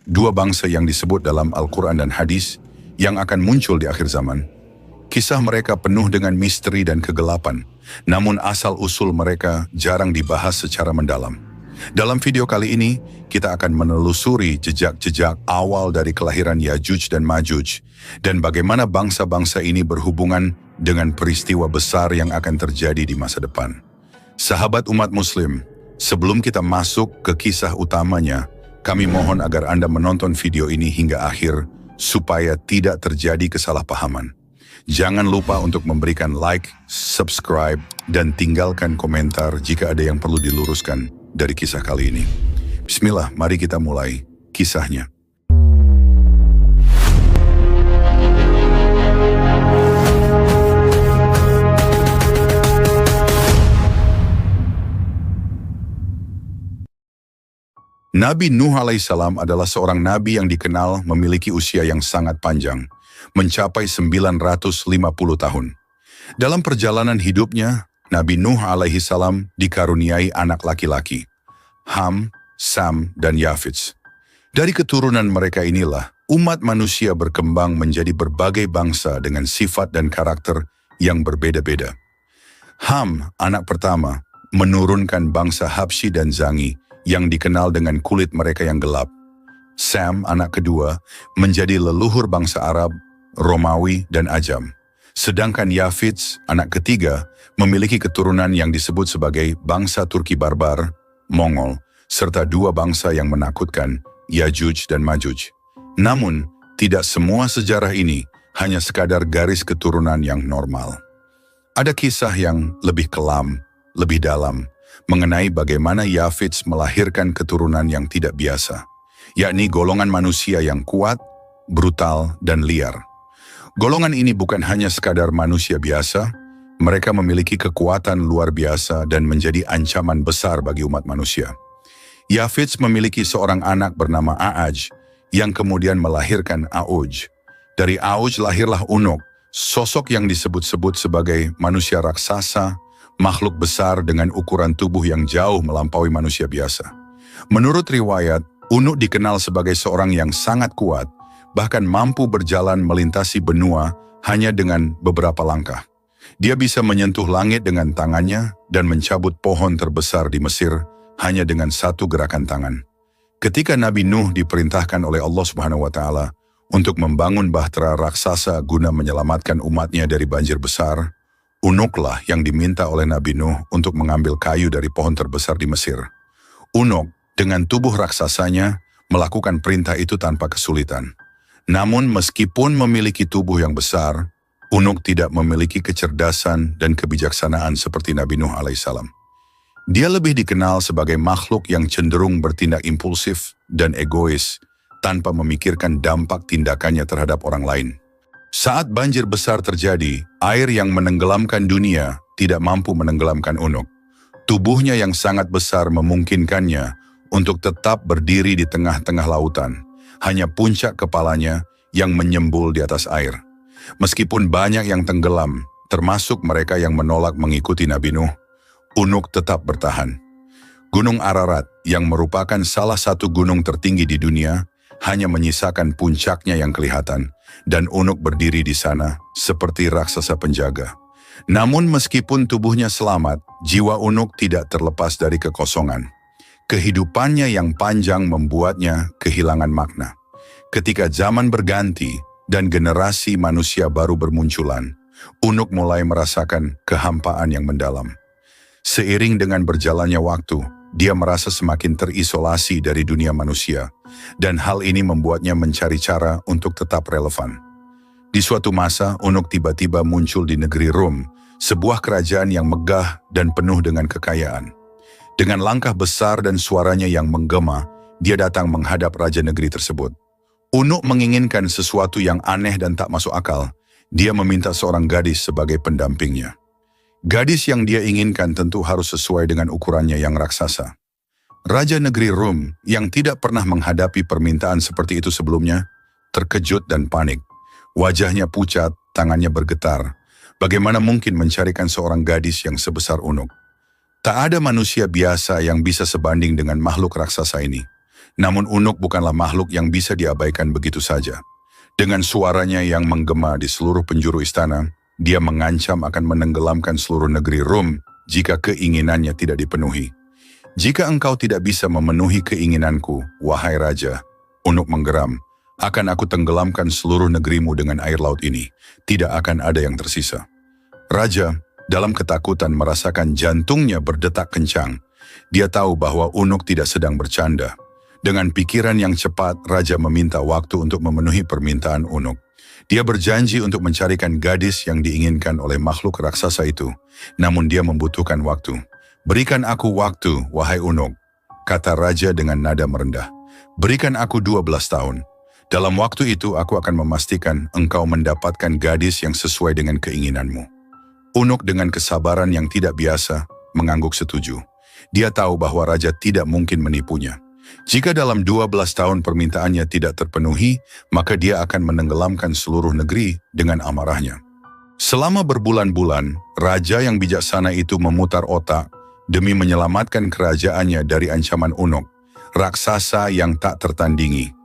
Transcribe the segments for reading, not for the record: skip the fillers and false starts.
dua bangsa yang disebut dalam Al-Quran dan hadis yang akan muncul di akhir zaman. Kisah mereka penuh dengan misteri dan kegelapan, namun asal-usul mereka jarang dibahas secara mendalam. Dalam video kali ini, kita akan menelusuri jejak-jejak awal dari kelahiran Yajuj dan Majuj, dan bagaimana bangsa-bangsa ini berhubungan dengan peristiwa besar yang akan terjadi di masa depan. Sahabat umat muslim, sebelum kita masuk ke kisah utamanya, kami mohon agar Anda menonton video ini hingga akhir, supaya tidak terjadi kesalahpahaman. Jangan lupa untuk memberikan like, subscribe, dan tinggalkan komentar jika ada yang perlu diluruskan dari kisah kali ini. Bismillah, mari kita mulai kisahnya. Nabi Nuh alaihissalam adalah seorang nabi yang dikenal memiliki usia yang sangat panjang, mencapai 950 tahun. Dalam perjalanan hidupnya, Nabi Nuh alaihissalam dikaruniai anak laki-laki, Ham, Sam, dan Yafits. Dari keturunan mereka inilah, umat manusia berkembang menjadi berbagai bangsa dengan sifat dan karakter yang berbeda-beda. Ham, anak pertama, menurunkan bangsa Habsyi dan Zangi, yang dikenal dengan kulit mereka yang gelap. Sam, anak kedua, menjadi leluhur bangsa Arab, Romawi, dan Ajam. Sedangkan Yafits, anak ketiga, memiliki keturunan yang disebut sebagai bangsa Turki Barbar, Mongol, serta dua bangsa yang menakutkan, Yajuj dan Majuj. Namun, tidak semua sejarah ini hanya sekadar garis keturunan yang normal. Ada kisah yang lebih kelam, lebih dalam, mengenai bagaimana Yafits melahirkan keturunan yang tidak biasa, yakni golongan manusia yang kuat, brutal, dan liar. Golongan ini bukan hanya sekadar manusia biasa, mereka memiliki kekuatan luar biasa dan menjadi ancaman besar bagi umat manusia. Yafits memiliki seorang anak bernama A'aj, yang kemudian melahirkan A'uj. Dari A'uj lahirlah Unuk, sosok yang disebut-sebut sebagai manusia raksasa, makhluk besar dengan ukuran tubuh yang jauh melampaui manusia biasa. Menurut riwayat, Unuk dikenal sebagai seorang yang sangat kuat, bahkan mampu berjalan melintasi benua hanya dengan beberapa langkah. Dia bisa menyentuh langit dengan tangannya dan mencabut pohon terbesar di Mesir hanya dengan satu gerakan tangan. Ketika Nabi Nuh diperintahkan oleh Allah Subhanahu wa Ta'ala untuk membangun bahtera raksasa guna menyelamatkan umatnya dari banjir besar, Unuklah yang diminta oleh Nabi Nuh untuk mengambil kayu dari pohon terbesar di Mesir. Unuk dengan tubuh raksasanya melakukan perintah itu tanpa kesulitan. Namun meskipun memiliki tubuh yang besar, Unuk tidak memiliki kecerdasan dan kebijaksanaan seperti Nabi Nuh alaihissalam. Dia lebih dikenal sebagai makhluk yang cenderung bertindak impulsif dan egois tanpa memikirkan dampak tindakannya terhadap orang lain. Saat banjir besar terjadi, air yang menenggelamkan dunia tidak mampu menenggelamkan Unuk. Tubuhnya yang sangat besar memungkinkannya untuk tetap berdiri di tengah-tengah lautan. Hanya puncak kepalanya yang menyembul di atas air. Meskipun banyak yang tenggelam, termasuk mereka yang menolak mengikuti Nabi Nuh, Unuk tetap bertahan. Gunung Ararat, yang merupakan salah satu gunung tertinggi di dunia, hanya menyisakan puncaknya yang kelihatan, dan Unuk berdiri di sana seperti raksasa penjaga. Namun meskipun tubuhnya selamat, jiwa Unuk tidak terlepas dari kekosongan. Kehidupannya yang panjang membuatnya kehilangan makna. Ketika zaman berganti dan generasi manusia baru bermunculan, Unuk mulai merasakan kehampaan yang mendalam. Seiring dengan berjalannya waktu, dia merasa semakin terisolasi dari dunia manusia, dan hal ini membuatnya mencari cara untuk tetap relevan. Di suatu masa, Unuk tiba-tiba muncul di negeri Rum, sebuah kerajaan yang megah dan penuh dengan kekayaan. Dengan langkah besar dan suaranya yang menggema, dia datang menghadap raja negeri tersebut. Unuk menginginkan sesuatu yang aneh dan tak masuk akal. Dia meminta seorang gadis sebagai pendampingnya. Gadis yang dia inginkan tentu harus sesuai dengan ukurannya yang raksasa. Raja negeri Rum yang tidak pernah menghadapi permintaan seperti itu sebelumnya, terkejut dan panik. Wajahnya pucat, tangannya bergetar. Bagaimana mungkin mencarikan seorang gadis yang sebesar Unuk? Tak ada manusia biasa yang bisa sebanding dengan makhluk raksasa ini. Namun Unuk bukanlah makhluk yang bisa diabaikan begitu saja. Dengan suaranya yang menggema di seluruh penjuru istana, dia mengancam akan menenggelamkan seluruh negeri Rum jika keinginannya tidak dipenuhi. Jika engkau tidak bisa memenuhi keinginanku, wahai raja, Unuk menggeram, akan aku tenggelamkan seluruh negerimu dengan air laut ini. Tidak akan ada yang tersisa. Raja, dalam ketakutan merasakan jantungnya berdetak kencang. Dia tahu bahwa Unuk tidak sedang bercanda. Dengan pikiran yang cepat, Raja meminta waktu untuk memenuhi permintaan Unuk. Dia berjanji untuk mencarikan gadis yang diinginkan oleh makhluk raksasa itu. Namun dia membutuhkan waktu. Berikan aku waktu, wahai Unuk, kata Raja dengan nada merendah. Berikan aku 12 tahun. Dalam waktu itu aku akan memastikan engkau mendapatkan gadis yang sesuai dengan keinginanmu. Unuk dengan kesabaran yang tidak biasa mengangguk setuju. Dia tahu bahwa Raja tidak mungkin menipunya. Jika dalam 12 tahun permintaannya tidak terpenuhi, maka dia akan menenggelamkan seluruh negeri dengan amarahnya. Selama berbulan-bulan, Raja yang bijaksana itu memutar otak demi menyelamatkan kerajaannya dari ancaman Unuk, raksasa yang tak tertandingi.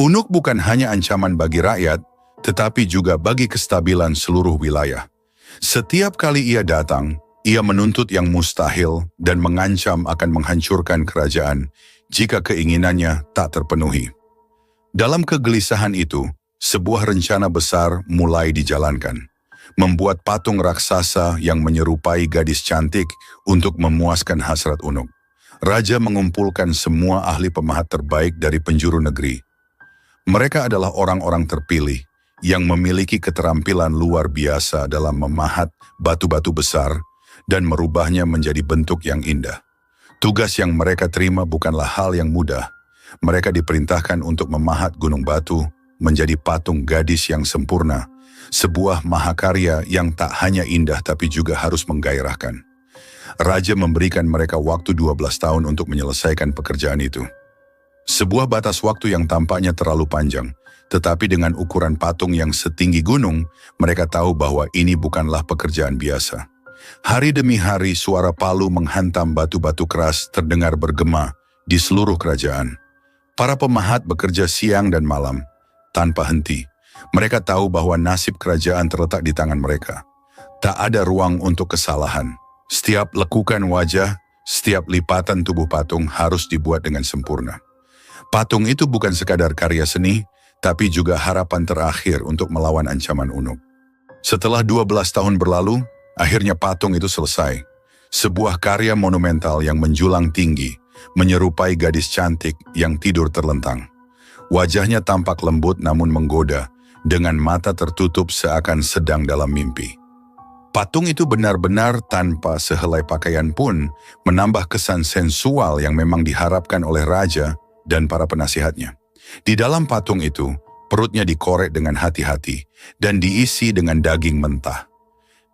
Unuk bukan hanya ancaman bagi rakyat, tetapi juga bagi kestabilan seluruh wilayah. Setiap kali ia datang, ia menuntut yang mustahil dan mengancam akan menghancurkan kerajaan jika keinginannya tak terpenuhi. Dalam kegelisahan itu, sebuah rencana besar mulai dijalankan. Membuat patung raksasa yang menyerupai gadis cantik untuk memuaskan hasrat Unuk. Raja mengumpulkan semua ahli pemahat terbaik dari penjuru negeri. Mereka adalah orang-orang terpilih yang memiliki keterampilan luar biasa dalam memahat batu-batu besar dan merubahnya menjadi bentuk yang indah. Tugas yang mereka terima bukanlah hal yang mudah. Mereka diperintahkan untuk memahat gunung batu menjadi patung gadis yang sempurna, sebuah mahakarya yang tak hanya indah tapi juga harus menggairahkan. Raja memberikan mereka waktu 12 tahun untuk menyelesaikan pekerjaan itu. Sebuah batas waktu yang tampaknya terlalu panjang, tetapi dengan ukuran patung yang setinggi gunung, mereka tahu bahwa ini bukanlah pekerjaan biasa. Hari demi hari suara palu menghantam batu-batu keras terdengar bergema di seluruh kerajaan. Para pemahat bekerja siang dan malam, tanpa henti. Mereka tahu bahwa nasib kerajaan terletak di tangan mereka. Tak ada ruang untuk kesalahan. Setiap lekukan wajah, setiap lipatan tubuh patung harus dibuat dengan sempurna. Patung itu bukan sekadar karya seni, tapi juga harapan terakhir untuk melawan ancaman Unuk. Setelah 12 tahun berlalu, akhirnya patung itu selesai. Sebuah karya monumental yang menjulang tinggi, menyerupai gadis cantik yang tidur terlentang. Wajahnya tampak lembut namun menggoda, dengan mata tertutup seakan sedang dalam mimpi. Patung itu benar-benar tanpa sehelai pakaian pun menambah kesan sensual yang memang diharapkan oleh Raja dan para penasihatnya. Di dalam patung itu, perutnya dikorek dengan hati-hati dan diisi dengan daging mentah.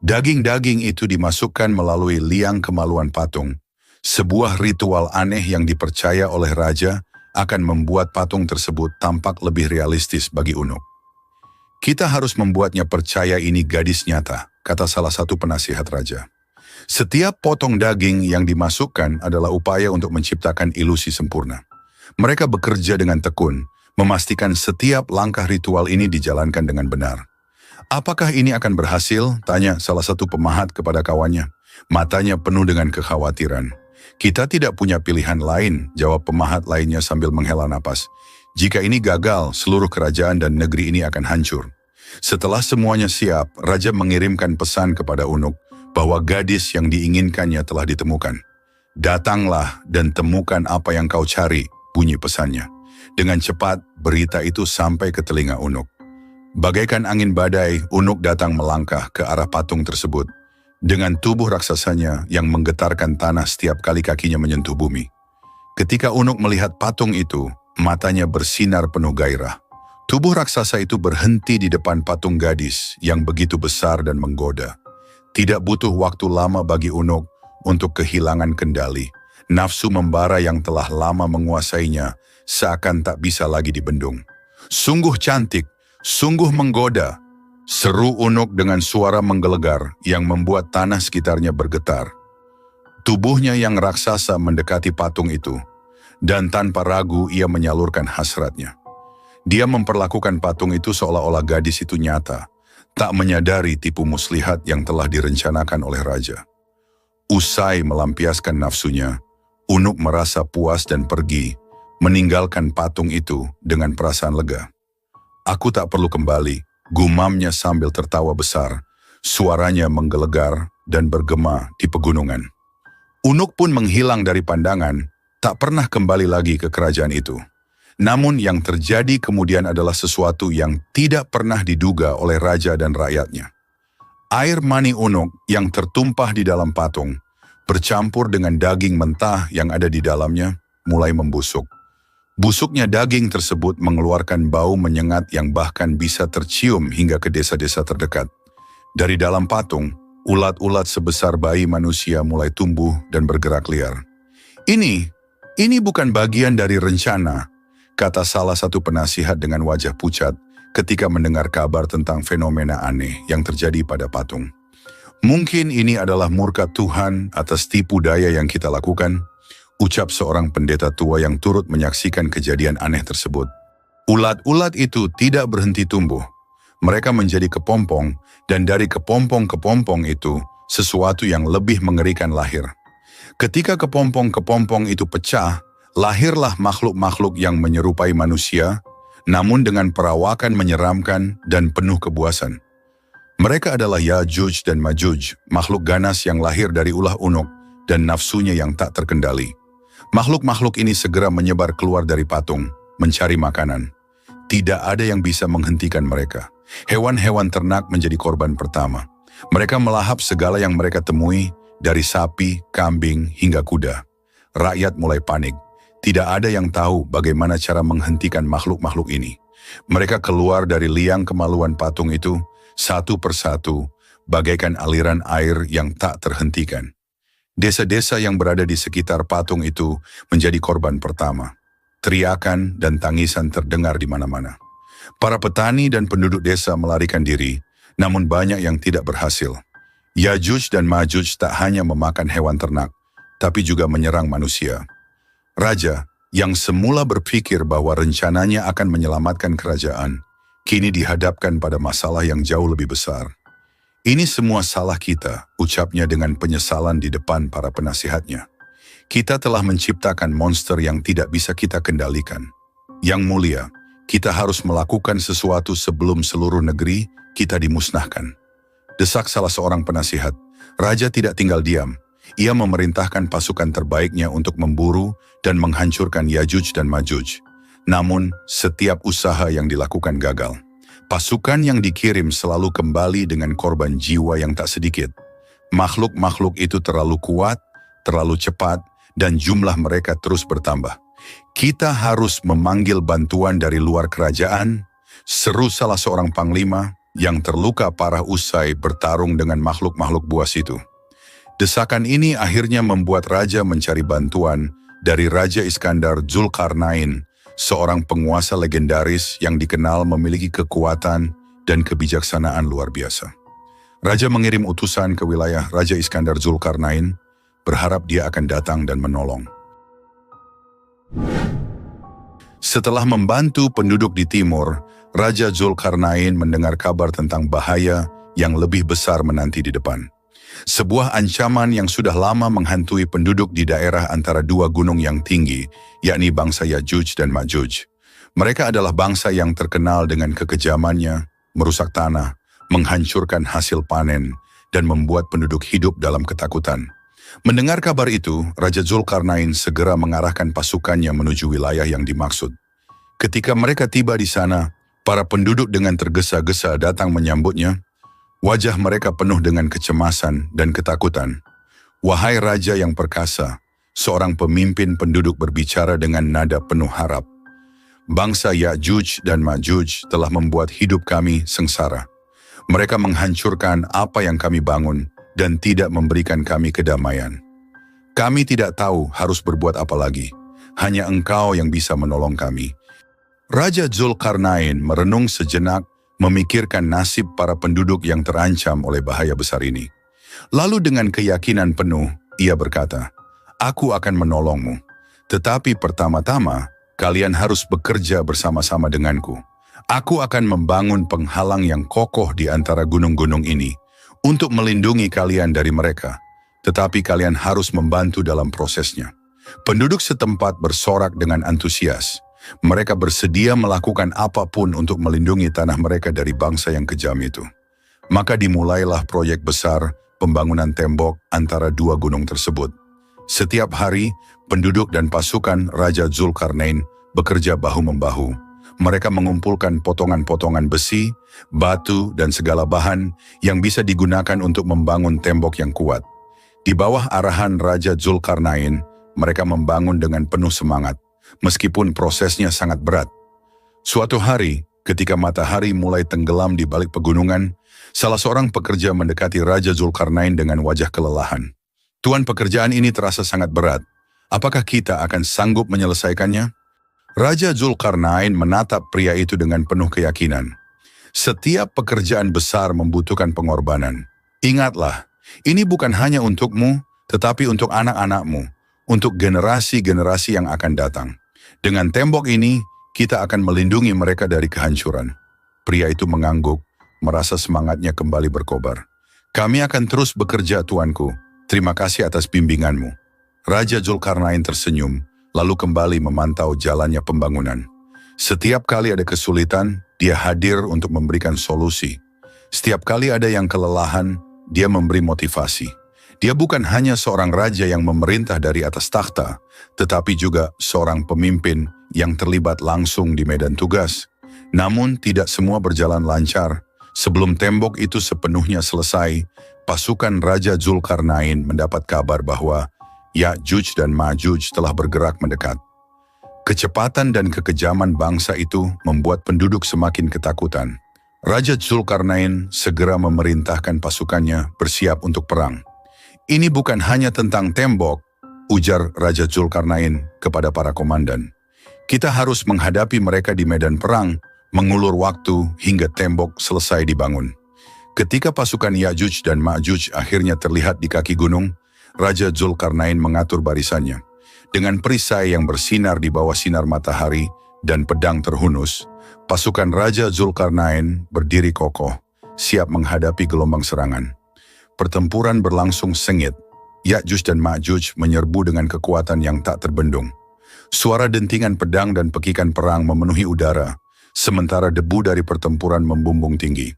Daging-daging itu dimasukkan melalui liang kemaluan patung. Sebuah ritual aneh yang dipercaya oleh Raja akan membuat patung tersebut tampak lebih realistis bagi Unuk. Kita harus membuatnya percaya ini gadis nyata, kata salah satu penasihat Raja. Setiap potong daging yang dimasukkan adalah upaya untuk menciptakan ilusi sempurna. Mereka bekerja dengan tekun, memastikan setiap langkah ritual ini dijalankan dengan benar. Apakah ini akan berhasil? Tanya salah satu pemahat kepada kawannya. Matanya penuh dengan kekhawatiran. Kita tidak punya pilihan lain, jawab pemahat lainnya sambil menghela napas. Jika ini gagal, seluruh kerajaan dan negeri ini akan hancur. Setelah semuanya siap, Raja mengirimkan pesan kepada Unuk bahwa gadis yang diinginkannya telah ditemukan. Datanglah dan temukan apa yang kau cari, bunyi pesannya. Dengan cepat, berita itu sampai ke telinga Unuk. Bagaikan angin badai, Unuk datang melangkah ke arah patung tersebut. Dengan tubuh raksasanya yang menggetarkan tanah setiap kali kakinya menyentuh bumi. Ketika Unuk melihat patung itu, matanya bersinar penuh gairah. Tubuh raksasa itu berhenti di depan patung gadis yang begitu besar dan menggoda. Tidak butuh waktu lama bagi Unuk untuk kehilangan kendali. Nafsu membara yang telah lama menguasainya seakan tak bisa lagi dibendung. Sungguh cantik, sungguh menggoda, seru Unuk dengan suara menggelegar yang membuat tanah sekitarnya bergetar. Tubuhnya yang raksasa mendekati patung itu. Dan tanpa ragu ia menyalurkan hasratnya. Dia memperlakukan patung itu seolah-olah gadis itu nyata, tak menyadari tipu muslihat yang telah direncanakan oleh raja. Usai melampiaskan nafsunya, Unuk merasa puas dan pergi, meninggalkan patung itu dengan perasaan lega. "Aku tak perlu kembali," gumamnya sambil tertawa besar. Suaranya menggelegar dan bergema di pegunungan. Unuk pun menghilang dari pandangan, tak pernah kembali lagi ke kerajaan itu. Namun yang terjadi kemudian adalah sesuatu yang tidak pernah diduga oleh raja dan rakyatnya. Air mani Unuk yang tertumpah di dalam patung, bercampur dengan daging mentah yang ada di dalamnya, mulai membusuk. Busuknya daging tersebut mengeluarkan bau menyengat yang bahkan bisa tercium hingga ke desa-desa terdekat. Dari dalam patung, ulat-ulat sebesar bayi manusia mulai tumbuh dan bergerak liar. Ini bukan bagian dari rencana," kata salah satu penasihat dengan wajah pucat ketika mendengar kabar tentang fenomena aneh yang terjadi pada patung. "Mungkin ini adalah murka Tuhan atas tipu daya yang kita lakukan," ucap seorang pendeta tua yang turut menyaksikan kejadian aneh tersebut. Ulat-ulat itu tidak berhenti tumbuh. Mereka menjadi kepompong, dan dari kepompong-kepompong itu, sesuatu yang lebih mengerikan lahir. Ketika kepompong-kepompong itu pecah, lahirlah makhluk-makhluk yang menyerupai manusia, namun dengan perawakan menyeramkan dan penuh kebuasan. Mereka adalah Yajuj dan Majuj, makhluk ganas yang lahir dari ulah Unuk dan nafsunya yang tak terkendali. Makhluk-makhluk ini segera menyebar keluar dari patung, mencari makanan. Tidak ada yang bisa menghentikan mereka. Hewan-hewan ternak menjadi korban pertama. Mereka melahap segala yang mereka temui, dari sapi, kambing, hingga kuda. Rakyat mulai panik. Tidak ada yang tahu bagaimana cara menghentikan makhluk-makhluk ini. Mereka keluar dari liang kemaluan patung itu, satu persatu, bagaikan aliran air yang tak terhentikan. Desa-desa yang berada di sekitar patung itu menjadi korban pertama. Teriakan dan tangisan terdengar di mana-mana. Para petani dan penduduk desa melarikan diri, namun banyak yang tidak berhasil. Yajuj dan Majuj tak hanya memakan hewan ternak, tapi juga menyerang manusia. Raja, yang semula berpikir bahwa rencananya akan menyelamatkan kerajaan, kini dihadapkan pada masalah yang jauh lebih besar. "Ini semua salah kita," ucapnya dengan penyesalan di depan para penasihatnya. "Kita telah menciptakan monster yang tidak bisa kita kendalikan. Yang mulia, kita harus melakukan sesuatu sebelum seluruh negeri kita dimusnahkan," desak salah seorang penasihat. Raja tidak tinggal diam. Ia memerintahkan pasukan terbaiknya untuk memburu dan menghancurkan Yajuj dan Majuj. Namun, setiap usaha yang dilakukan gagal. Pasukan yang dikirim selalu kembali dengan korban jiwa yang tak sedikit. Makhluk-makhluk itu terlalu kuat, terlalu cepat, dan jumlah mereka terus bertambah. "Kita harus memanggil bantuan dari luar kerajaan," seru salah seorang panglima yang terluka parah usai bertarung dengan makhluk-makhluk buas itu. Desakan ini akhirnya membuat raja mencari bantuan dari Raja Iskandar Zulkarnain, seorang penguasa legendaris yang dikenal memiliki kekuatan dan kebijaksanaan luar biasa. Raja mengirim utusan ke wilayah Raja Iskandar Zulkarnain, berharap dia akan datang dan menolong. Setelah membantu penduduk di timur, Raja Zulkarnain mendengar kabar tentang bahaya yang lebih besar menanti di depan. Sebuah ancaman yang sudah lama menghantui penduduk di daerah antara dua gunung yang tinggi, yakni bangsa Yajuj dan Majuj. Mereka adalah bangsa yang terkenal dengan kekejamannya, merusak tanah, menghancurkan hasil panen, dan membuat penduduk hidup dalam ketakutan. Mendengar kabar itu, Raja Zulkarnain segera mengarahkan pasukannya menuju wilayah yang dimaksud. Ketika mereka tiba di sana, para penduduk dengan tergesa-gesa datang menyambutnya. Wajah mereka penuh dengan kecemasan dan ketakutan. "Wahai Raja yang perkasa," seorang pemimpin penduduk berbicara dengan nada penuh harap. "Bangsa Yajuj dan Majuj telah membuat hidup kami sengsara. Mereka menghancurkan apa yang kami bangun dan tidak memberikan kami kedamaian. Kami tidak tahu harus berbuat apa lagi. Hanya Engkau yang bisa menolong kami." Raja Zulkarnain merenung sejenak, memikirkan nasib para penduduk yang terancam oleh bahaya besar ini. Lalu dengan keyakinan penuh, ia berkata, "Aku akan menolongmu. Tetapi pertama-tama, kalian harus bekerja bersama-sama denganku. Aku akan membangun penghalang yang kokoh di antara gunung-gunung ini untuk melindungi kalian dari mereka. Tetapi kalian harus membantu dalam prosesnya. Penduduk setempat bersorak dengan antusias. Mereka bersedia melakukan apapun untuk melindungi tanah mereka dari bangsa yang kejam itu. Maka dimulailah proyek besar pembangunan tembok antara dua gunung tersebut. Setiap hari, penduduk dan pasukan Raja Zulkarnain bekerja bahu-membahu. Mereka mengumpulkan potongan-potongan besi, batu, dan segala bahan yang bisa digunakan untuk membangun tembok yang kuat. Di bawah arahan Raja Zulkarnain, mereka membangun dengan penuh semangat, meskipun prosesnya sangat berat. Suatu hari, ketika matahari mulai tenggelam di balik pegunungan, salah seorang pekerja mendekati Raja Zulkarnain dengan wajah kelelahan. "Tuan, pekerjaan ini terasa sangat berat. Apakah kita akan sanggup menyelesaikannya?" Raja Zulkarnain menatap pria itu dengan penuh keyakinan. "Setiap pekerjaan besar membutuhkan pengorbanan. Ingatlah, ini bukan hanya untukmu, tetapi untuk anak-anakmu, untuk generasi-generasi yang akan datang. Dengan tembok ini, kita akan melindungi mereka dari kehancuran." Pria itu mengangguk, merasa semangatnya kembali berkobar. "Kami akan terus bekerja, tuanku. Terima kasih atas bimbinganmu." Raja Zulkarnain tersenyum, lalu kembali memantau jalannya pembangunan. Setiap kali ada kesulitan, dia hadir untuk memberikan solusi. Setiap kali ada yang kelelahan, dia memberi motivasi. Dia bukan hanya seorang raja yang memerintah dari atas takhta, tetapi juga seorang pemimpin yang terlibat langsung di medan tugas. Namun tidak semua berjalan lancar. Sebelum tembok itu sepenuhnya selesai, pasukan Raja Zulkarnain mendapat kabar bahwa Ya'juj dan Ma'juj telah bergerak mendekat. Kecepatan dan kekejaman bangsa itu membuat penduduk semakin ketakutan. Raja Zulkarnain segera memerintahkan pasukannya bersiap untuk perang. "Ini bukan hanya tentang tembok," ujar Raja Zulkarnain kepada para komandan. "Kita harus menghadapi mereka di medan perang, mengulur waktu hingga tembok selesai dibangun." Ketika pasukan Ya'juj dan Ma'juj akhirnya terlihat di kaki gunung, Raja Zulkarnain mengatur barisannya. Dengan perisai yang bersinar di bawah sinar matahari dan pedang terhunus, pasukan Raja Zulkarnain berdiri kokoh, siap menghadapi gelombang serangan. Pertempuran berlangsung sengit. Ya'juj dan Ma'juj menyerbu dengan kekuatan yang tak terbendung. Suara dentingan pedang dan pekikan perang memenuhi udara, sementara debu dari pertempuran membumbung tinggi.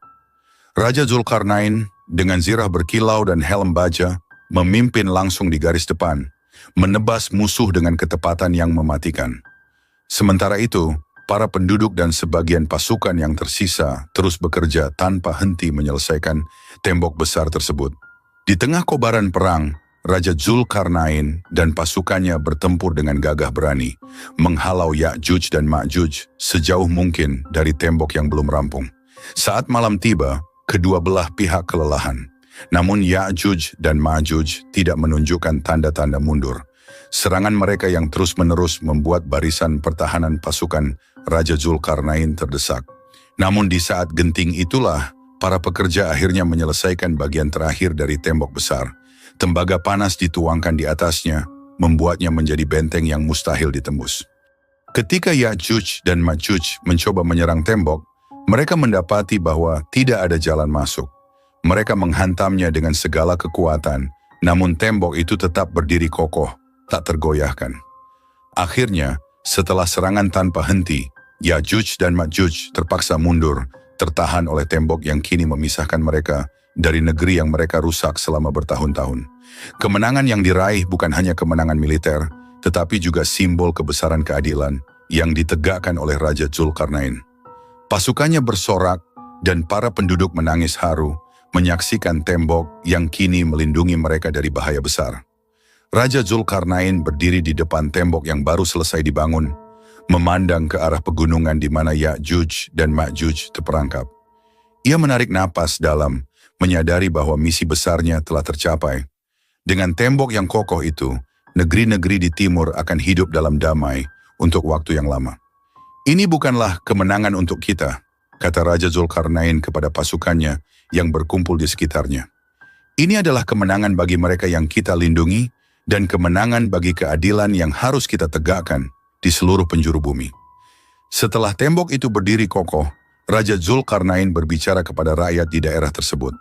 Raja Zulkarnain dengan zirah berkilau dan helm baja memimpin langsung di garis depan, menebas musuh dengan ketepatan yang mematikan. Sementara itu, para penduduk dan sebagian pasukan yang tersisa terus bekerja tanpa henti menyelesaikan tembok besar tersebut. Di tengah kobaran perang, Raja Zulkarnain dan pasukannya bertempur dengan gagah berani, menghalau Ya'juj dan Ma'juj sejauh mungkin dari tembok yang belum rampung. Saat malam tiba, kedua belah pihak kelelahan. Namun Ya'juj dan Ma'juj tidak menunjukkan tanda-tanda mundur. Serangan mereka yang terus-menerus membuat barisan pertahanan pasukan Raja Zulkarnain terdesak. Namun di saat genting itulah, para pekerja akhirnya menyelesaikan bagian terakhir dari tembok besar. Tembaga panas dituangkan di atasnya, membuatnya menjadi benteng yang mustahil ditembus. Ketika Ya'juj dan Ma'juj mencoba menyerang tembok, mereka mendapati bahwa tidak ada jalan masuk. Mereka menghantamnya dengan segala kekuatan, namun tembok itu tetap berdiri kokoh, tak tergoyahkan. Akhirnya, setelah serangan tanpa henti, Ya'juj dan Ma'juj terpaksa mundur, tertahan oleh tembok yang kini memisahkan mereka dari negeri yang mereka rusak selama bertahun-tahun. Kemenangan yang diraih bukan hanya kemenangan militer, tetapi juga simbol kebesaran keadilan yang ditegakkan oleh Raja Zulkarnain. Pasukannya bersorak dan para penduduk menangis haru, menyaksikan tembok yang kini melindungi mereka dari bahaya besar. Raja Zulkarnain berdiri di depan tembok yang baru selesai dibangun, memandang ke arah pegunungan di mana Ya'juj dan Ma'juj terperangkap. Ia menarik napas dalam, menyadari bahwa misi besarnya telah tercapai. Dengan tembok yang kokoh itu, negeri-negeri di timur akan hidup dalam damai untuk waktu yang lama. "Ini bukanlah kemenangan untuk kita," kata Raja Zulkarnain kepada pasukannya yang berkumpul di sekitarnya. "Ini adalah kemenangan bagi mereka yang kita lindungi dan kemenangan bagi keadilan yang harus kita tegakkan di seluruh penjuru bumi. Setelah tembok itu berdiri kokoh, Raja Zulkarnain berbicara kepada rakyat di daerah tersebut.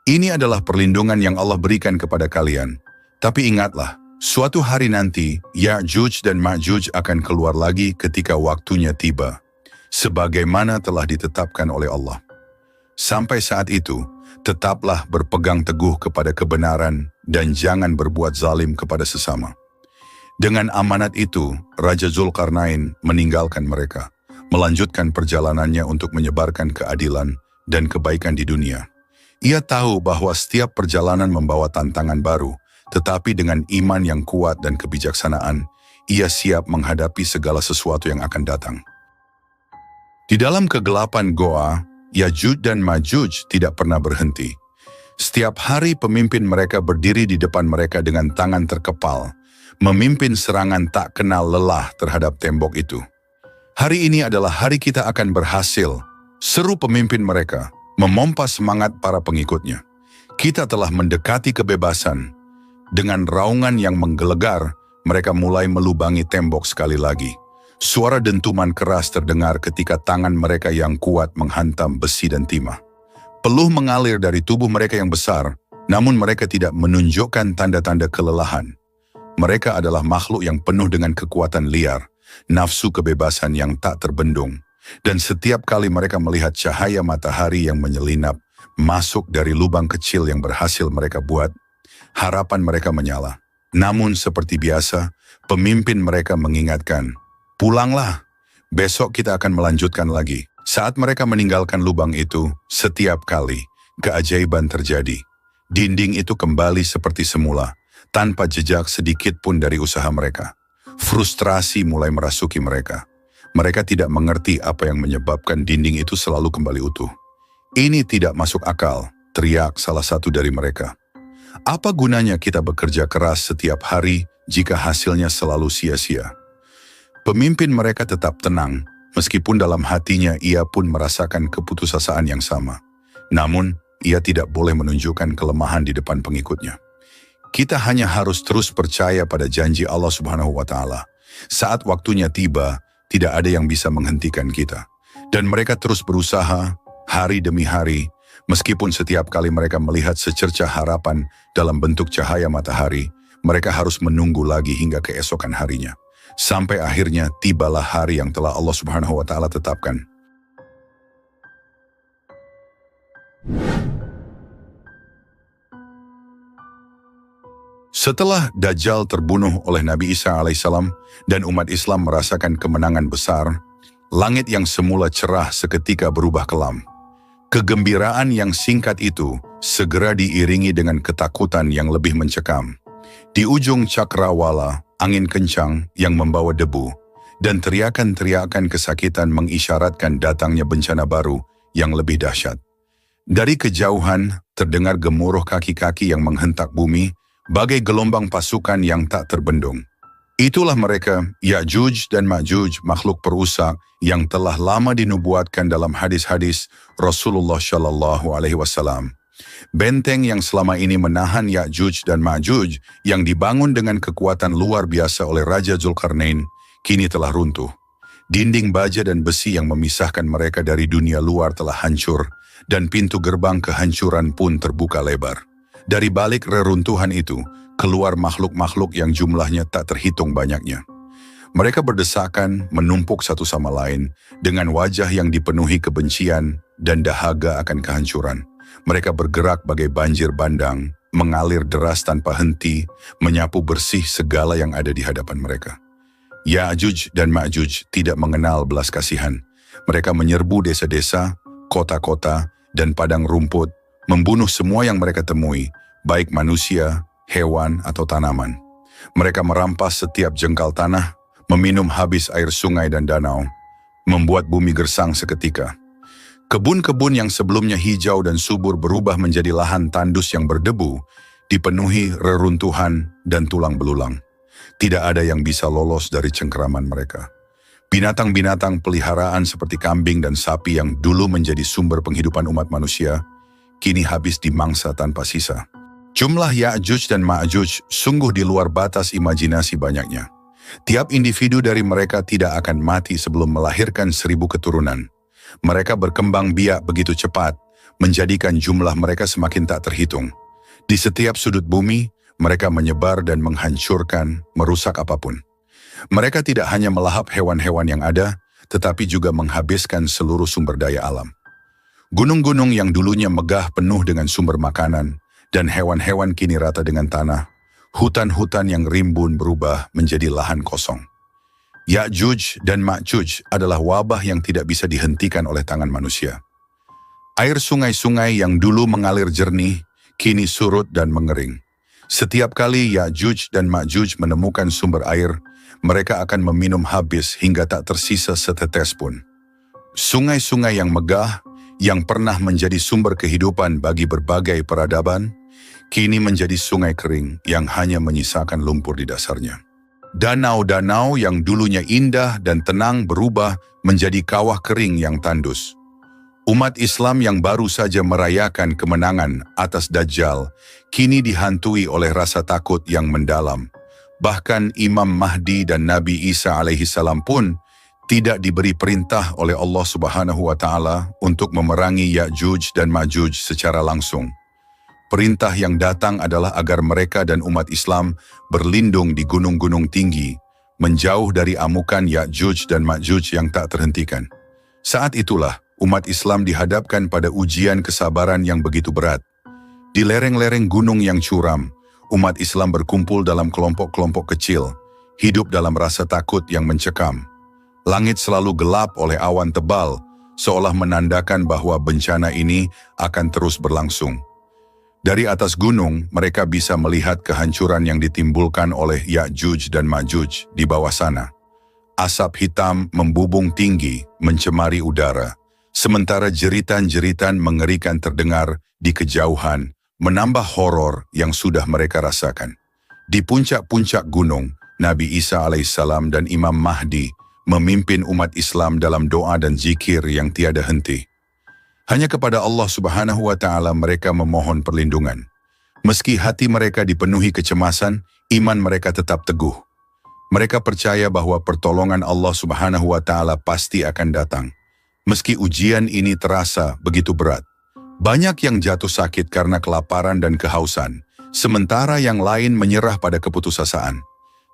Ini adalah perlindungan yang Allah berikan kepada kalian. Tapi ingatlah, suatu hari nanti, Ya'juj dan Ma'juj akan keluar lagi ketika waktunya tiba, sebagaimana telah ditetapkan oleh Allah. Sampai saat itu, tetaplah berpegang teguh kepada kebenaran dan jangan berbuat zalim kepada sesama. Dengan amanat itu, Raja Zulkarnain meninggalkan mereka, melanjutkan perjalanannya untuk menyebarkan keadilan dan kebaikan di dunia. Ia tahu bahwa setiap perjalanan membawa tantangan baru, tetapi dengan iman yang kuat dan kebijaksanaan, ia siap menghadapi segala sesuatu yang akan datang. Di dalam kegelapan goa, Ya'juj dan Ma'juj tidak pernah berhenti. Setiap hari pemimpin mereka berdiri di depan mereka dengan tangan terkepal, memimpin serangan tak kenal lelah terhadap tembok itu. Hari ini adalah hari kita akan berhasil, seru pemimpin mereka, memompa semangat para pengikutnya. Kita telah mendekati kebebasan. Dengan raungan yang menggelegar, mereka mulai melubangi tembok sekali lagi. Suara dentuman keras terdengar ketika tangan mereka yang kuat menghantam besi dan timah. Peluh mengalir dari tubuh mereka yang besar, namun mereka tidak menunjukkan tanda-tanda kelelahan. Mereka adalah makhluk yang penuh dengan kekuatan liar, nafsu kebebasan yang tak terbendung, dan setiap kali mereka melihat cahaya matahari yang menyelinap masuk dari lubang kecil yang berhasil mereka buat, harapan mereka menyala. Namun seperti biasa, pemimpin mereka mengingatkan, "Pulanglah, besok kita akan melanjutkan lagi." Saat mereka meninggalkan lubang itu, setiap kali keajaiban terjadi. Dinding itu kembali seperti semula, tanpa jejak sedikit pun dari usaha mereka. Frustrasi mulai merasuki mereka. Mereka tidak mengerti apa yang menyebabkan dinding itu selalu kembali utuh. "Ini tidak masuk akal," teriak salah satu dari mereka. "Apa gunanya kita bekerja keras setiap hari jika hasilnya selalu sia-sia?" Pemimpin mereka tetap tenang, meskipun dalam hatinya ia pun merasakan keputusasaan yang sama. Namun, ia tidak boleh menunjukkan kelemahan di depan pengikutnya. Kita hanya harus terus percaya pada janji Allah Subhanahu wa Ta'ala. Saat waktunya tiba, tidak ada yang bisa menghentikan kita. Dan mereka terus berusaha, hari demi hari, meskipun setiap kali mereka melihat secercah harapan dalam bentuk cahaya matahari, mereka harus menunggu lagi hingga keesokan harinya. Sampai akhirnya tibalah hari yang telah Allah Subhanahu wa Ta'ala tetapkan. Setelah Dajjal terbunuh oleh Nabi Isa alaihissalam dan umat Islam merasakan kemenangan besar, langit yang semula cerah seketika berubah kelam. Kegembiraan yang singkat itu segera diiringi dengan ketakutan yang lebih mencekam. Di ujung cakrawala, angin kencang yang membawa debu, dan teriakan-teriakan kesakitan mengisyaratkan datangnya bencana baru yang lebih dahsyat. Dari kejauhan, terdengar gemuruh kaki-kaki yang menghentak bumi, bagai gelombang pasukan yang tak terbendung. Itulah mereka, Ya'juj dan Ma'juj, makhluk perusak yang telah lama dinubuatkan dalam hadis-hadis Rasulullah Shallallahu Alaihi Wasallam. Benteng yang selama ini menahan Ya'juj dan Ma'juj yang dibangun dengan kekuatan luar biasa oleh Raja Zulkarnain, kini telah runtuh. Dinding baja dan besi yang memisahkan mereka dari dunia luar telah hancur, dan pintu gerbang kehancuran pun terbuka lebar. Dari balik reruntuhan itu, keluar makhluk-makhluk yang jumlahnya tak terhitung banyaknya. Mereka berdesakan, menumpuk satu sama lain, dengan wajah yang dipenuhi kebencian dan dahaga akan kehancuran. Mereka bergerak bagai banjir bandang, mengalir deras tanpa henti, menyapu bersih segala yang ada di hadapan mereka. Ya'juj dan Ma'juj tidak mengenal belas kasihan. Mereka menyerbu desa-desa, kota-kota, dan padang rumput, membunuh semua yang mereka temui, baik manusia, hewan, atau tanaman. Mereka merampas setiap jengkal tanah, meminum habis air sungai dan danau, membuat bumi gersang seketika. Kebun-kebun yang sebelumnya hijau dan subur berubah menjadi lahan tandus yang berdebu, dipenuhi reruntuhan dan tulang belulang. Tidak ada yang bisa lolos dari cengkeraman mereka. Binatang-binatang peliharaan seperti kambing dan sapi yang dulu menjadi sumber penghidupan umat manusia, kini habis dimangsa tanpa sisa. Jumlah Ya'juj dan Ma'juj sungguh di luar batas imajinasi banyaknya. Tiap individu dari mereka tidak akan mati sebelum melahirkan 1000 keturunan. Mereka berkembang biak begitu cepat, menjadikan jumlah mereka semakin tak terhitung. Di setiap sudut bumi, mereka menyebar dan menghancurkan, merusak apapun. Mereka tidak hanya melahap hewan-hewan yang ada, tetapi juga menghabiskan seluruh sumber daya alam. Gunung-gunung yang dulunya megah penuh dengan sumber makanan, dan hewan-hewan kini rata dengan tanah. Hutan-hutan yang rimbun berubah menjadi lahan kosong. Ya'juj dan Ma'juj adalah wabah yang tidak bisa dihentikan oleh tangan manusia. Air sungai-sungai yang dulu mengalir jernih, kini surut dan mengering. Setiap kali Ya'juj dan Ma'juj menemukan sumber air, mereka akan meminum habis hingga tak tersisa setetes pun. Sungai-sungai yang megah, yang pernah menjadi sumber kehidupan bagi berbagai peradaban, kini menjadi sungai kering yang hanya menyisakan lumpur di dasarnya. Danau-danau yang dulunya indah dan tenang berubah menjadi kawah kering yang tandus. Umat Islam yang baru saja merayakan kemenangan atas Dajjal, kini dihantui oleh rasa takut yang mendalam. Bahkan Imam Mahdi dan Nabi Isa alaihissalam pun tidak diberi perintah oleh Allah Subhanahu wa Ta'ala untuk memerangi Ya'juj dan Ma'juj secara langsung. Perintah yang datang adalah agar mereka dan umat Islam berlindung di gunung-gunung tinggi, menjauh dari amukan Ya'juj dan Ma'juj yang tak terhentikan. Saat itulah umat Islam dihadapkan pada ujian kesabaran yang begitu berat. Di lereng-lereng gunung yang curam, umat Islam berkumpul dalam kelompok-kelompok kecil, hidup dalam rasa takut yang mencekam. Langit selalu gelap oleh awan tebal, seolah menandakan bahwa bencana ini akan terus berlangsung. Dari atas gunung, mereka bisa melihat kehancuran yang ditimbulkan oleh Ya'juj dan Ma'juj di bawah sana. Asap hitam membubung tinggi, mencemari udara, sementara jeritan-jeritan mengerikan terdengar di kejauhan, menambah horor yang sudah mereka rasakan. Di puncak-puncak gunung, Nabi Isa alaihissalam dan Imam Mahdi memimpin umat Islam dalam doa dan zikir yang tiada henti. Hanya kepada Allah Subhanahu wa Ta'ala mereka memohon perlindungan. Meski hati mereka dipenuhi kecemasan, iman mereka tetap teguh. Mereka percaya bahwa pertolongan Allah Subhanahu wa Ta'ala pasti akan datang. Meski ujian ini terasa begitu berat. Banyak yang jatuh sakit karena kelaparan dan kehausan, sementara yang lain menyerah pada keputusasaan.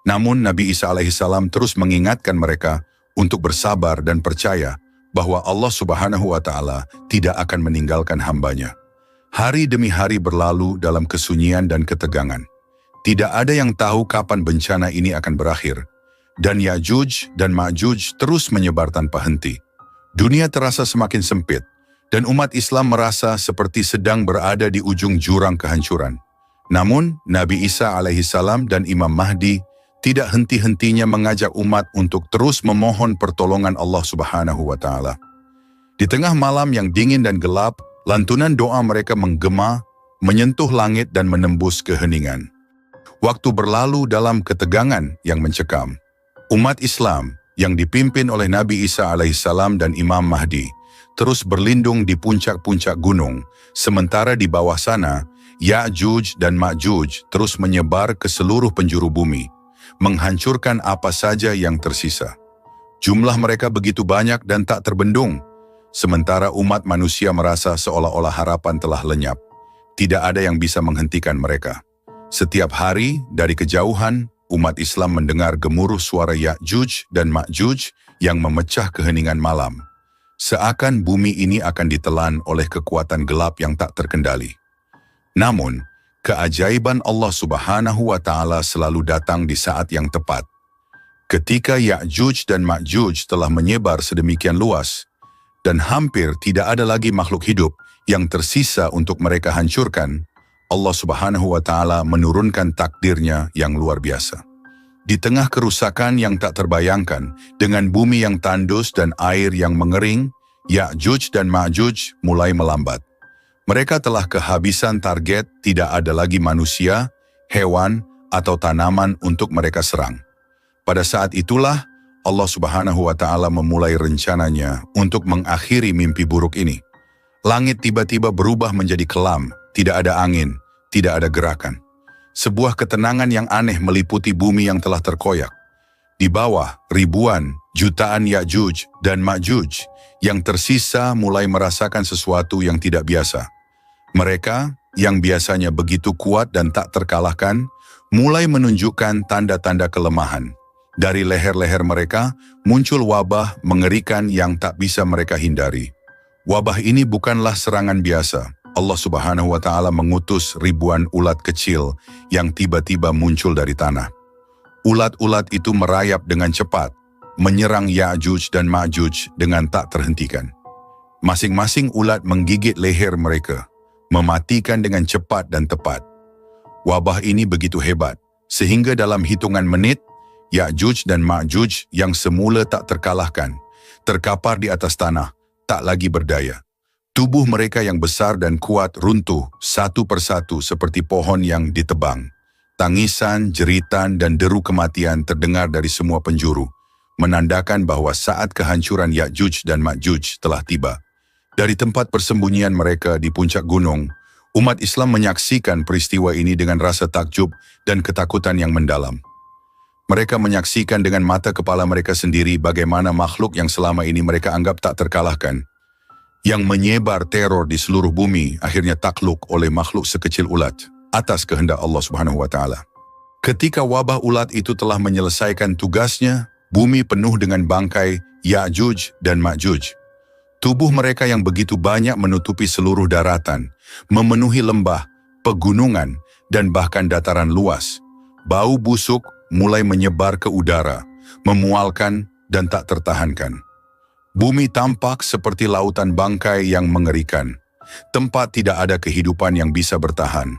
Namun Nabi Isa alaihissalam terus mengingatkan mereka untuk bersabar dan percaya bahwa Allah Subhanahu wa Ta'ala tidak akan meninggalkan hambanya. Hari demi hari berlalu dalam kesunyian dan ketegangan. Tidak ada yang tahu kapan bencana ini akan berakhir, dan Ya'juj dan Ma'juj terus menyebar tanpa henti. Dunia terasa semakin sempit, dan umat Islam merasa seperti sedang berada di ujung jurang kehancuran. Namun, Nabi Isa alaihissalam dan Imam Mahdi tidak henti-hentinya mengajak umat untuk terus memohon pertolongan Allah Subhanahu wa Ta'ala. Di tengah malam yang dingin dan gelap, lantunan doa mereka menggema, menyentuh langit dan menembus keheningan. Waktu berlalu dalam ketegangan yang mencekam. Umat Islam yang dipimpin oleh Nabi Isa alaihissalam dan Imam Mahdi terus berlindung di puncak-puncak gunung, sementara di bawah sana, Ya'juj dan Ma'juj terus menyebar ke seluruh penjuru bumi, menghancurkan apa saja yang tersisa. Jumlah mereka begitu banyak dan tak terbendung, sementara umat manusia merasa seolah-olah harapan telah lenyap. Tidak ada yang bisa menghentikan mereka. Setiap hari dari kejauhan, umat Islam mendengar gemuruh suara Ya'juj dan Ma'juj yang memecah keheningan malam. Seakan bumi ini akan ditelan oleh kekuatan gelap yang tak terkendali. Namun, keajaiban Allah Subhanahu wa Ta'ala selalu datang di saat yang tepat. Ketika Ya'juj dan Ma'juj telah menyebar sedemikian luas, dan hampir tidak ada lagi makhluk hidup yang tersisa untuk mereka hancurkan, Allah Subhanahu wa Ta'ala menurunkan takdirnya yang luar biasa. Di tengah kerusakan yang tak terbayangkan, dengan bumi yang tandus dan air yang mengering, Ya'juj dan Ma'juj mulai melambat. Mereka telah kehabisan target, tidak ada lagi manusia, hewan, atau tanaman untuk mereka serang. Pada saat itulah, Allah Subhanahu wa Ta'ala memulai rencananya untuk mengakhiri mimpi buruk ini. Langit tiba-tiba berubah menjadi kelam, tidak ada angin, tidak ada gerakan. Sebuah ketenangan yang aneh meliputi bumi yang telah terkoyak. Di bawah, ribuan, jutaan Ya'juj dan Ma'juj yang tersisa mulai merasakan sesuatu yang tidak biasa. Mereka, yang biasanya begitu kuat dan tak terkalahkan, mulai menunjukkan tanda-tanda kelemahan. Dari leher-leher mereka, muncul wabah mengerikan yang tak bisa mereka hindari. Wabah ini bukanlah serangan biasa. Allah Subhanahu wa Ta'ala mengutus ribuan ulat kecil yang tiba-tiba muncul dari tanah. Ulat-ulat itu merayap dengan cepat, menyerang Ya'juj dan Ma'juj dengan tak terhentikan. Masing-masing ulat menggigit leher mereka, mematikan dengan cepat dan tepat. Wabah ini begitu hebat, sehingga dalam hitungan menit, Ya'juj dan Ma'juj yang semula tak terkalahkan, terkapar di atas tanah, tak lagi berdaya. Tubuh mereka yang besar dan kuat runtuh satu persatu seperti pohon yang ditebang. Tangisan, jeritan, dan deru kematian terdengar dari semua penjuru, menandakan bahwa saat kehancuran Ya'juj dan Ma'juj telah tiba. Dari tempat persembunyian mereka di puncak gunung, umat Islam menyaksikan peristiwa ini dengan rasa takjub dan ketakutan yang mendalam. Mereka menyaksikan dengan mata kepala mereka sendiri bagaimana makhluk yang selama ini mereka anggap tak terkalahkan, yang menyebar teror di seluruh bumi, akhirnya takluk oleh makhluk sekecil ulat atas kehendak Allah Subhanahu wa Ta'ala. Ketika wabah ulat itu telah menyelesaikan tugasnya, bumi penuh dengan bangkai Ya'juj dan Ma'juj. Tubuh mereka yang begitu banyak menutupi seluruh daratan, memenuhi lembah, pegunungan, dan bahkan dataran luas. Bau busuk mulai menyebar ke udara, memualkan dan tak tertahankan. Bumi tampak seperti lautan bangkai yang mengerikan. Tempat tidak ada kehidupan yang bisa bertahan.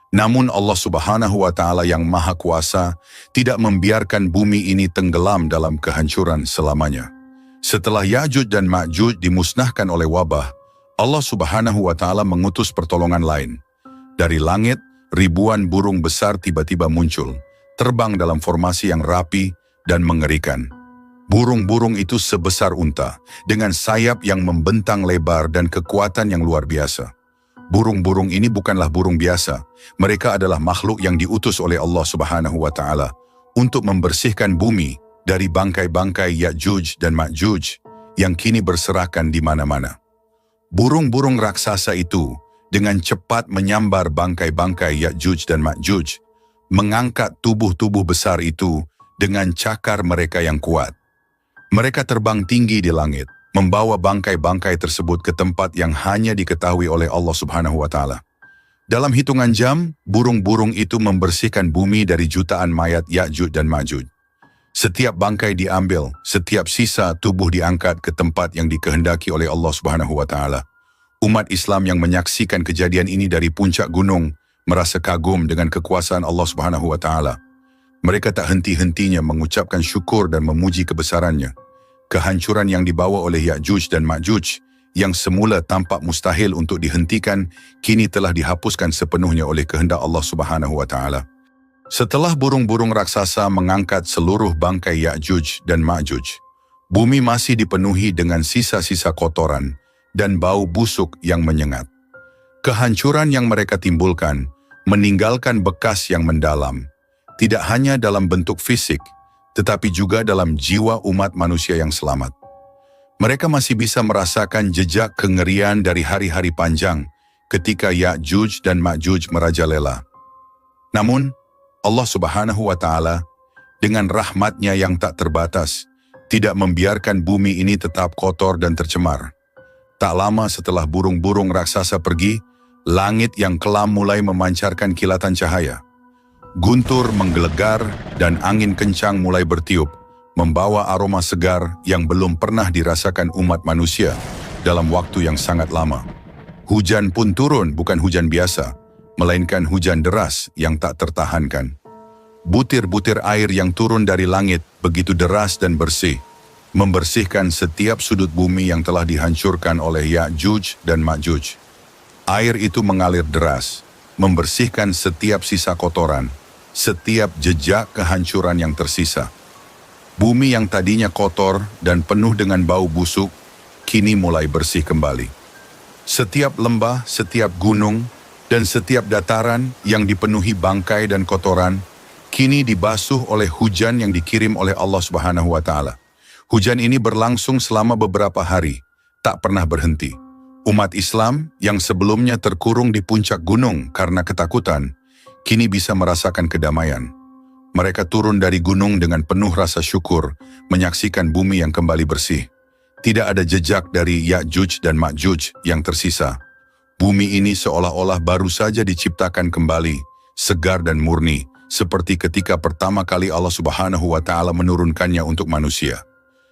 Namun Allah Subhanahu wa Ta'ala yang Maha Kuasa tidak membiarkan bumi ini tenggelam dalam kehancuran selamanya. Setelah Ya'juj dan Ma'juj dimusnahkan oleh wabah, Allah Subhanahu wa Ta'ala mengutus pertolongan lain. Dari langit, ribuan burung besar tiba-tiba muncul, terbang dalam formasi yang rapi dan mengerikan. Burung-burung itu sebesar unta, dengan sayap yang membentang lebar dan kekuatan yang luar biasa. Burung-burung ini bukanlah burung biasa, mereka adalah makhluk yang diutus oleh Allah Subhanahu wa Ta'ala untuk membersihkan bumi dari bangkai-bangkai Ya'juj dan Ma'juj yang kini berserakan di mana-mana. Burung-burung raksasa itu dengan cepat menyambar bangkai-bangkai Ya'juj dan Ma'juj, mengangkat tubuh-tubuh besar itu dengan cakar mereka yang kuat. Mereka terbang tinggi di langit, membawa bangkai-bangkai tersebut ke tempat yang hanya diketahui oleh Allah Subhanahu wa Ta'ala. Dalam hitungan jam, burung-burung itu membersihkan bumi dari jutaan mayat Ya'juj dan Ma'juj. Setiap bangkai diambil, setiap sisa tubuh diangkat ke tempat yang dikehendaki oleh Allah Subhanahu wa Ta'ala. Umat Islam yang menyaksikan kejadian ini dari puncak gunung merasa kagum dengan kekuasaan Allah Subhanahu wa Ta'ala. Mereka tak henti-hentinya mengucapkan syukur dan memuji kebesarannya. Kehancuran yang dibawa oleh Ya'juj dan Ma'juj yang semula tampak mustahil untuk dihentikan, kini telah dihapuskan sepenuhnya oleh kehendak Allah Subhanahu wa Ta'ala. Setelah burung-burung raksasa mengangkat seluruh bangkai Ya'juj dan Ma'juj, bumi masih dipenuhi dengan sisa-sisa kotoran dan bau busuk yang menyengat. Kehancuran yang mereka timbulkan meninggalkan bekas yang mendalam, tidak hanya dalam bentuk fisik, tetapi juga dalam jiwa umat manusia yang selamat. Mereka masih bisa merasakan jejak kengerian dari hari-hari panjang ketika Ya'juj dan Ma'juj merajalela. Namun, Allah Subhanahu wa Ta'ala dengan rahmatnya yang tak terbatas tidak membiarkan bumi ini tetap kotor dan tercemar. Tak lama setelah burung-burung raksasa pergi, langit yang kelam mulai memancarkan kilatan cahaya. Guntur menggelegar dan angin kencang mulai bertiup, membawa aroma segar yang belum pernah dirasakan umat manusia dalam waktu yang sangat lama. Hujan pun turun, bukan hujan biasa, melainkan hujan deras yang tak tertahankan. Butir-butir air yang turun dari langit begitu deras dan bersih, membersihkan setiap sudut bumi yang telah dihancurkan oleh Ya'juj dan Ma'juj. Air itu mengalir deras, membersihkan setiap sisa kotoran, setiap jejak kehancuran yang tersisa. Bumi yang tadinya kotor dan penuh dengan bau busuk, kini mulai bersih kembali. Setiap lembah, setiap gunung, Dan setiap dataran yang dipenuhi bangkai dan kotoran, kini dibasuh oleh hujan yang dikirim oleh Allah Subhanahu wa Ta'ala. Hujan ini berlangsung selama beberapa hari, tak pernah berhenti. Umat Islam yang sebelumnya terkurung di puncak gunung karena ketakutan, kini bisa merasakan kedamaian. Mereka turun dari gunung dengan penuh rasa syukur, menyaksikan bumi yang kembali bersih. Tidak ada jejak dari Ya'juj dan Ma'juj yang tersisa. Bumi ini seolah-olah baru saja diciptakan kembali, segar dan murni, seperti ketika pertama kali Allah Subhanahu wa Ta'ala menurunkannya untuk manusia.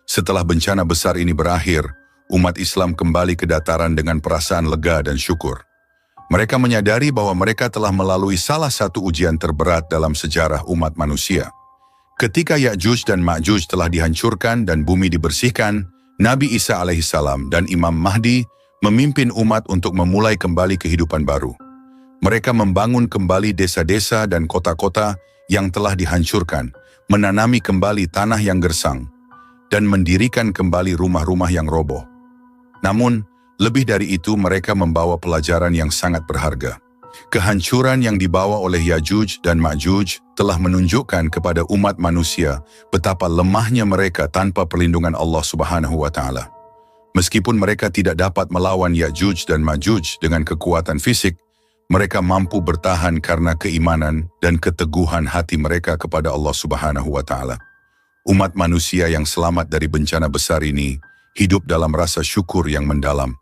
Setelah bencana besar ini berakhir, umat Islam kembali ke dataran dengan perasaan lega dan syukur. Mereka menyadari bahwa mereka telah melalui salah satu ujian terberat dalam sejarah umat manusia. Ketika Ya'juj dan Ma'juj telah dihancurkan dan bumi dibersihkan, Nabi Isa alaihissalam dan Imam Mahdi memimpin umat untuk memulai kembali kehidupan baru. Mereka membangun kembali desa-desa dan kota-kota yang telah dihancurkan, menanami kembali tanah yang gersang, dan mendirikan kembali rumah-rumah yang roboh. Namun, lebih dari itu mereka membawa pelajaran yang sangat berharga. Kehancuran yang dibawa oleh Ya'juj dan Ma'juj telah menunjukkan kepada umat manusia betapa lemahnya mereka tanpa perlindungan Allah Subhanahu wa Ta'ala. Meskipun mereka tidak dapat melawan Ya'juj dan Ma'juj dengan kekuatan fisik, mereka mampu bertahan karena keimanan dan keteguhan hati mereka kepada Allah Subhanahu wa Ta'ala. Umat manusia yang selamat dari bencana besar ini hidup dalam rasa syukur yang mendalam.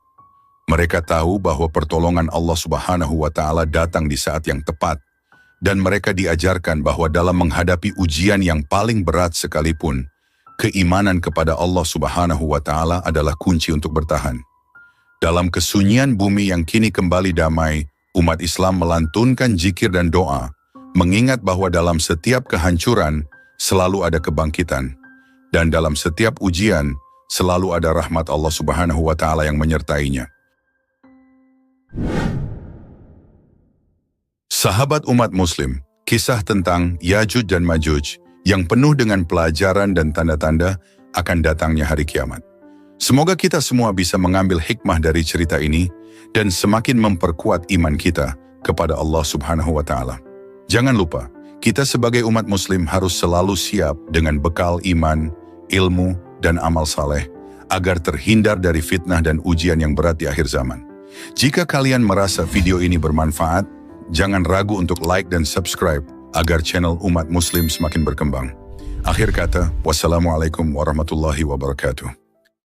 Mereka tahu bahwa pertolongan Allah Subhanahu wa Ta'ala datang di saat yang tepat, dan mereka diajarkan bahwa dalam menghadapi ujian yang paling berat sekalipun, keimanan kepada Allah Subhanahu wa Ta'ala adalah kunci untuk bertahan. Dalam kesunyian bumi yang kini kembali damai, umat Islam melantunkan zikir dan doa, mengingat bahwa dalam setiap kehancuran selalu ada kebangkitan, dan dalam setiap ujian selalu ada rahmat Allah Subhanahu wa Ta'ala yang menyertainya. Sahabat umat muslim, kisah tentang Ya'juj dan Ma'juj yang penuh dengan pelajaran dan tanda-tanda akan datangnya hari kiamat. Semoga kita semua bisa mengambil hikmah dari cerita ini dan semakin memperkuat iman kita kepada Allah Subhanahu wa Ta'ala. Jangan lupa, kita sebagai umat muslim harus selalu siap dengan bekal iman, ilmu, dan amal saleh agar terhindar dari fitnah dan ujian yang berat di akhir zaman. Jika kalian merasa video ini bermanfaat, jangan ragu untuk like dan subscribe agar channel umat muslim semakin berkembang. Akhir kata, wassalamualaikum warahmatullahi wabarakatuh.